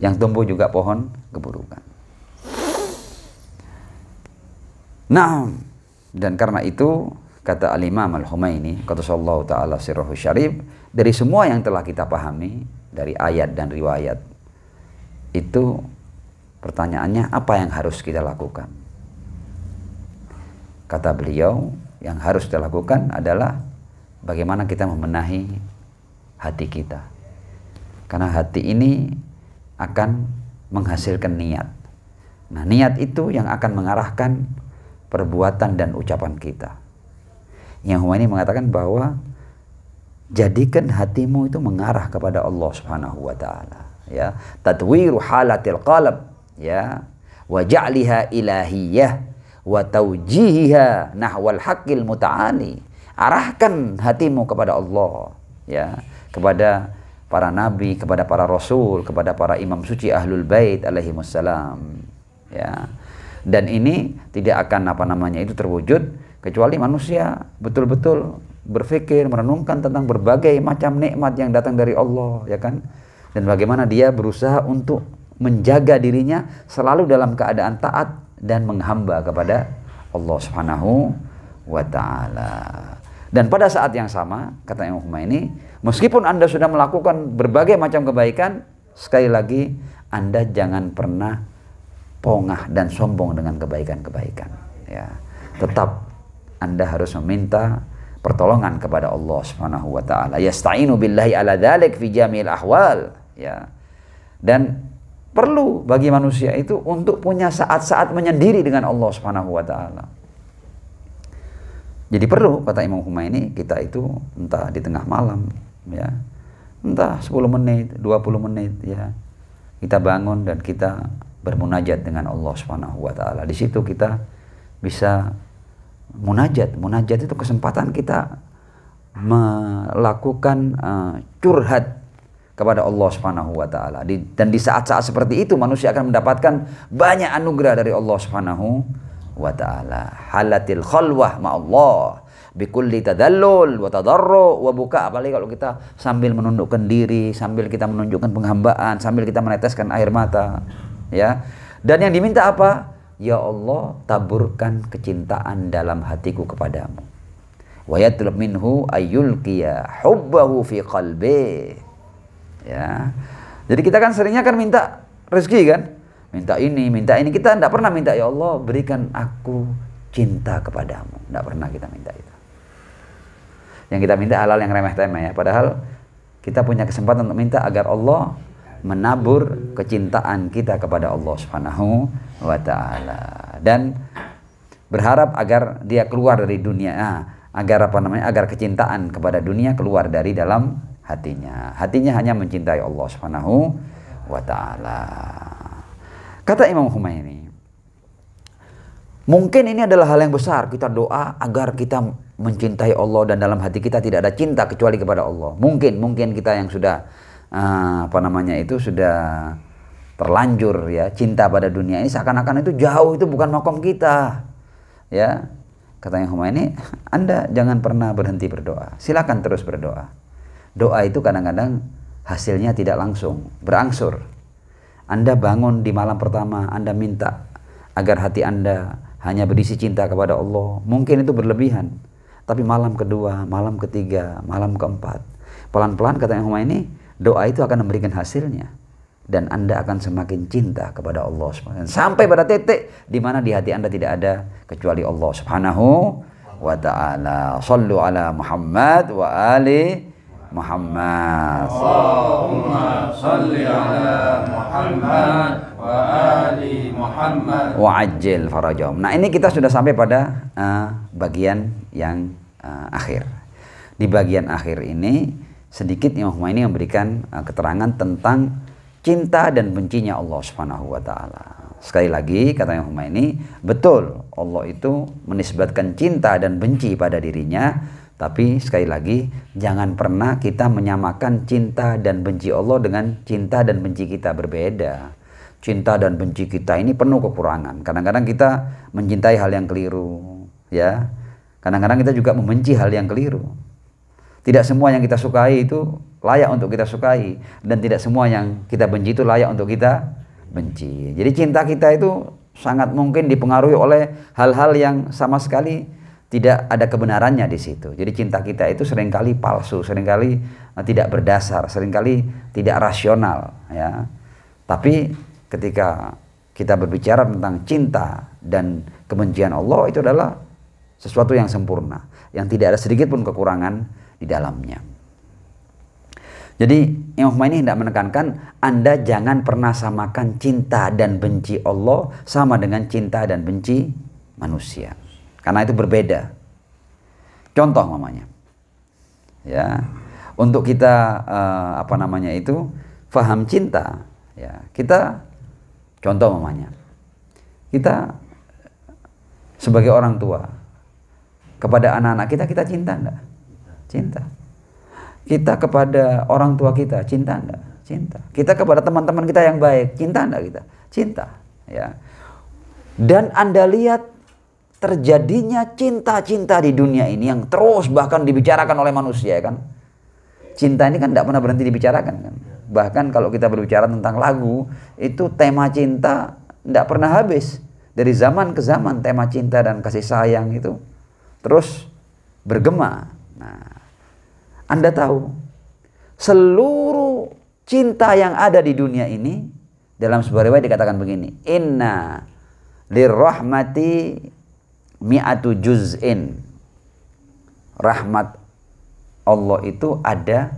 yang tumbuh juga pohon keburukan. Nah, dan karena itu kata Al-Imam Al-Humaini, qaddasallahu ta'ala sirruhu syarif, dari semua yang telah kita pahami dari ayat dan riwayat itu, pertanyaannya apa yang harus kita lakukan? Kata beliau, yang harus kita lakukan adalah bagaimana kita membenahi hati kita. Karena hati ini akan menghasilkan niat. Nah, niat itu yang akan mengarahkan perbuatan dan ucapan kita. Yang Humaini mengatakan bahwa jadikan hatimu itu mengarah kepada Allah Subhanahu wa taala, ya. Tadwiru halatil qalb, ya, wa ja'liha ilahiyah wa taujihiha nahwal haqqil muta'ali. Arahkan hatimu kepada Allah, ya, kepada para nabi, kepada para rasul, kepada para imam suci ahlul bait alaihi wassalam, ya. Dan ini tidak akan itu terwujud kecuali manusia betul-betul berpikir, merenungkan tentang berbagai macam nikmat yang datang dari Allah, ya kan? Dan bagaimana dia berusaha untuk menjaga dirinya selalu dalam keadaan taat dan menghamba kepada Allah Subhanahu wa taala. Dan pada saat yang sama, kata Imam Humaini, meskipun Anda sudah melakukan berbagai macam kebaikan, sekali lagi Anda jangan pernah pongah dan sombong dengan kebaikan-kebaikan, ya. Tetap Anda harus meminta pertolongan kepada Allah Subhanahu wa taala. Yasta'inu billahi ala dzalik fi jami'il ahwal, ya. Dan perlu bagi manusia itu untuk punya saat-saat menyendiri dengan Allah Subhanahu wa taala. Jadi perlu, kata Imam Humaini, kita itu entah di tengah malam, ya, entah 10 menit, 20 menit, ya, kita bangun dan kita bermunajat dengan Allah Subhanahu wa taala. Di situ kita bisa munajat. Munajat itu kesempatan kita melakukan curhat kepada Allah Subhanahu wa taala. Dan di saat-saat seperti itu manusia akan mendapatkan banyak anugerah dari Allah Subhanahu wa taala. Halatil khalwah ma'allah bikulli tadallul wa tadarru wa buka. Apalagi kalau kita sambil menundukkan diri, sambil kita menunjukkan penghambaan, sambil kita meneteskan air mata, ya. Dan yang diminta apa? Ya Allah, taburkan kecintaan dalam hatiku kepadamu. Wa yatlub minhu ayyulqiya hubbahu fi qalbi. Ya. Jadi kita kan seringnya kan minta rezeki kan? Minta ini, minta ini. Kita tidak pernah minta, ya Allah, berikan aku cinta kepadamu. Tidak pernah kita minta itu. Yang kita minta hal-hal yang remeh-temeh, ya. Padahal kita punya kesempatan untuk minta agar Allah menabur kecintaan kita kepada Allah Subhanahu wa taala, dan berharap agar dia keluar dari dunia, agar kecintaan kepada dunia keluar dari dalam hatinya. Hatinya hanya mencintai Allah Subhanahu wa taala. Kata Imam Humaini, mungkin ini adalah hal yang besar, kita doa agar kita mencintai Allah dan dalam hati kita tidak ada cinta kecuali kepada Allah. Mungkin kita yang sudah sudah terlanjur, ya, cinta pada dunia ini, seakan-akan itu jauh, itu bukan makom kita, ya. Katanya Humaini, Anda jangan pernah berhenti berdoa, silakan terus berdoa. Doa itu kadang-kadang hasilnya tidak langsung, berangsur. Anda bangun di malam pertama, Anda minta agar hati Anda hanya berisi cinta kepada Allah, mungkin itu berlebihan. Tapi malam kedua, malam ketiga, malam keempat, pelan-pelan, katanya Humaini, doa itu akan memberikan hasilnya, dan Anda akan semakin cinta kepada Allah Subhanahu wa taala, sampai pada titik di mana di hati Anda tidak ada kecuali Allah Subhanahu wa taala. Shallu ala Muhammad wa ali Muhammad. Allahumma shalli ala Muhammad wa ali Muhammad wa ajil farajahum. Nah, ini kita sudah sampai pada bagian yang akhir. Di bagian akhir ini sedikit Imam Humaini memberikan keterangan tentang cinta dan bencinya Allah Subhanahu wa taala. Sekali lagi, kata Imam Humaini, betul Allah itu menisbatkan cinta dan benci pada dirinya, tapi sekali lagi jangan pernah kita menyamakan cinta dan benci Allah dengan cinta dan benci kita, berbeda. Cinta dan benci kita ini penuh kekurangan. Kadang-kadang kita mencintai hal yang keliru, ya. Kadang-kadang kita juga membenci hal yang keliru. Tidak semua yang kita sukai itu layak untuk kita sukai, dan tidak semua yang kita benci itu layak untuk kita benci. Jadi cinta kita itu sangat mungkin dipengaruhi oleh hal-hal yang sama sekali tidak ada kebenarannya di situ. Jadi cinta kita itu seringkali palsu, seringkali tidak berdasar, seringkali tidak rasional, ya. Tapi ketika kita berbicara tentang cinta dan kebencian Allah, itu adalah sesuatu yang sempurna, yang tidak ada sedikit pun kekurangan di dalamnya. Jadi Imam Khomeini hendak menekankan, Anda jangan pernah samakan cinta dan benci Allah sama dengan cinta dan benci manusia, karena itu berbeda. Contoh mamanya, ya, untuk kita faham cinta, ya, kita contoh mamanya, kita sebagai orang tua kepada anak-anak kita cinta enggak? Cinta. Kita kepada orang tua kita cinta enggak? Cinta. Kita kepada teman-teman kita yang baik cinta enggak kita? Cinta, ya. Dan Anda lihat terjadinya cinta-cinta di dunia ini yang terus bahkan dibicarakan oleh manusia, kan? Cinta ini kan tidak pernah berhenti dibicarakan, kan? Bahkan kalau kita berbicara tentang lagu, itu tema cinta tidak pernah habis. Dari zaman ke zaman tema cinta dan kasih sayang itu terus bergema. Nah, Anda tahu, seluruh cinta yang ada di dunia ini, dalam sebuah riwayat dikatakan begini, inna lirrahmati mi'atu juz'in. Rahmat Allah itu ada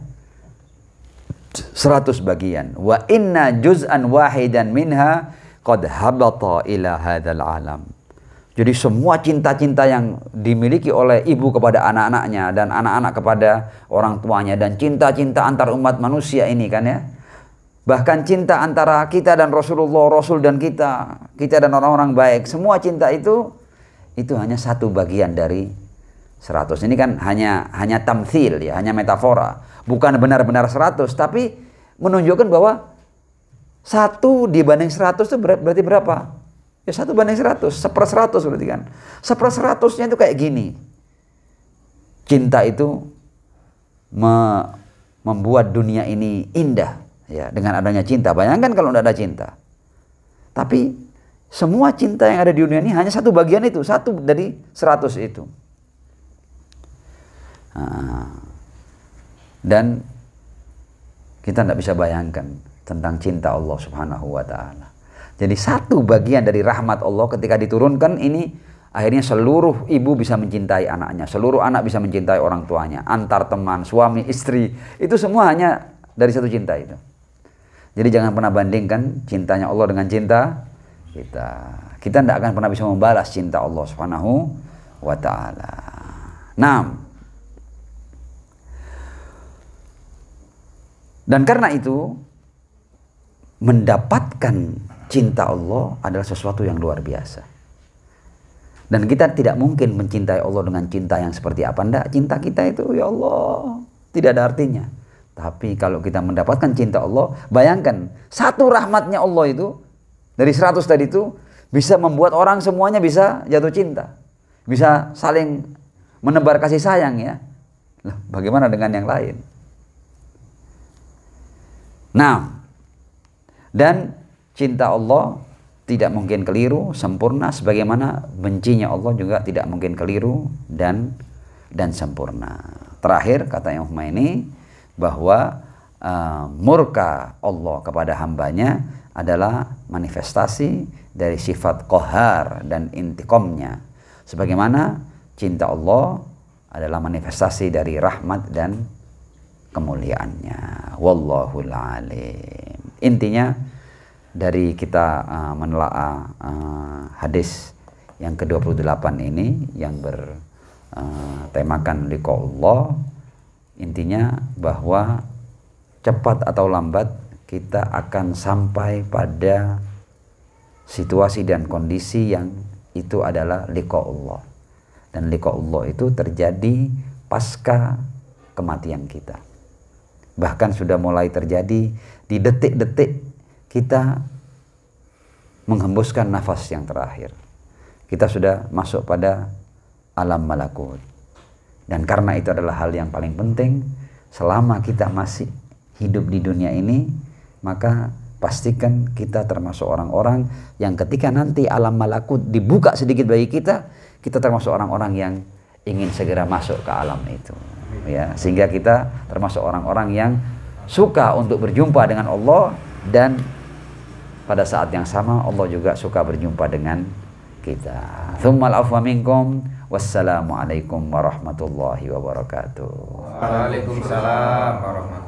100 bagian. Wa inna juz'an wahidan minha qad habata ila hadzal alam. Jadi semua cinta-cinta yang dimiliki oleh ibu kepada anak-anaknya dan anak-anak kepada orang tuanya, dan cinta-cinta antar umat manusia ini, kan, ya. Bahkan cinta antara kita dan Rasulullah, Rasul dan kita dan orang-orang baik, semua cinta itu hanya satu bagian dari 100. Ini kan hanya tamthil, ya, hanya metafora. Bukan benar-benar 100, tapi menunjukkan bahwa 1 dibanding 100 itu berarti berapa? Ya 1 banding 100, 1/100 berarti, kan. 1/100-nya itu kayak gini. Cinta itu membuat dunia ini indah, ya, dengan adanya cinta. Bayangkan kalau tidak ada cinta. Tapi semua cinta yang ada di dunia ini hanya satu bagian itu, 1 dari 100 itu. Dan kita tidak bisa bayangkan tentang cinta Allah Subhanahu wa Ta'ala. Jadi 1 bagian dari rahmat Allah ketika diturunkan ini, akhirnya seluruh ibu bisa mencintai anaknya, seluruh anak bisa mencintai orang tuanya, antar teman, suami, istri, itu semua hanya dari 1 cinta itu. Jadi jangan pernah bandingkan cintanya Allah dengan cinta kita. Kita tidak akan pernah bisa membalas cinta Allah Subhanahu wa Ta'ala. Nah, dan karena itu mendapatkan cinta Allah adalah sesuatu yang luar biasa. Dan kita tidak mungkin mencintai Allah dengan cinta yang seperti apa. Enggak, cinta kita itu, ya Allah, tidak ada artinya. Tapi kalau kita mendapatkan cinta Allah, bayangkan, 1 rahmatnya Allah itu, dari 100 tadi itu, bisa membuat orang semuanya bisa jatuh cinta. Bisa saling menebar kasih sayang, ya. Loh, bagaimana dengan yang lain? Nah, dan cinta Allah tidak mungkin keliru, sempurna, sebagaimana bencinya Allah juga tidak mungkin keliru dan sempurna. Terakhir kata Imam Khomeini bahwa murka Allah kepada hambanya adalah manifestasi dari sifat qahar dan intiqamnya, sebagaimana cinta Allah adalah manifestasi dari rahmat dan kemuliaannya. Wallahul alim. Intinya dari kita menelaah hadis yang ke-28 ini yang bertemakan liqa Allah, intinya bahwa cepat atau lambat kita akan sampai pada situasi dan kondisi yang itu adalah liqa Allah. Dan liqa Allah itu terjadi pasca kematian kita. Bahkan sudah mulai terjadi di detik-detik kita menghembuskan nafas yang terakhir. Kita sudah masuk pada alam malakut. Dan karena itu adalah hal yang paling penting, selama kita masih hidup di dunia ini, maka pastikan kita termasuk orang-orang yang ketika nanti alam malakut dibuka sedikit bagi kita, kita termasuk orang-orang yang ingin segera masuk ke alam itu, ya, sehingga kita termasuk orang-orang yang suka untuk berjumpa dengan Allah, dan pada saat yang sama Allah juga suka berjumpa dengan kita. Tsummal afwa minkum, wassalamualaikum warahmatullahi wabarakatuh. Waalaikumsalam warahmatullahi wabarakatuh.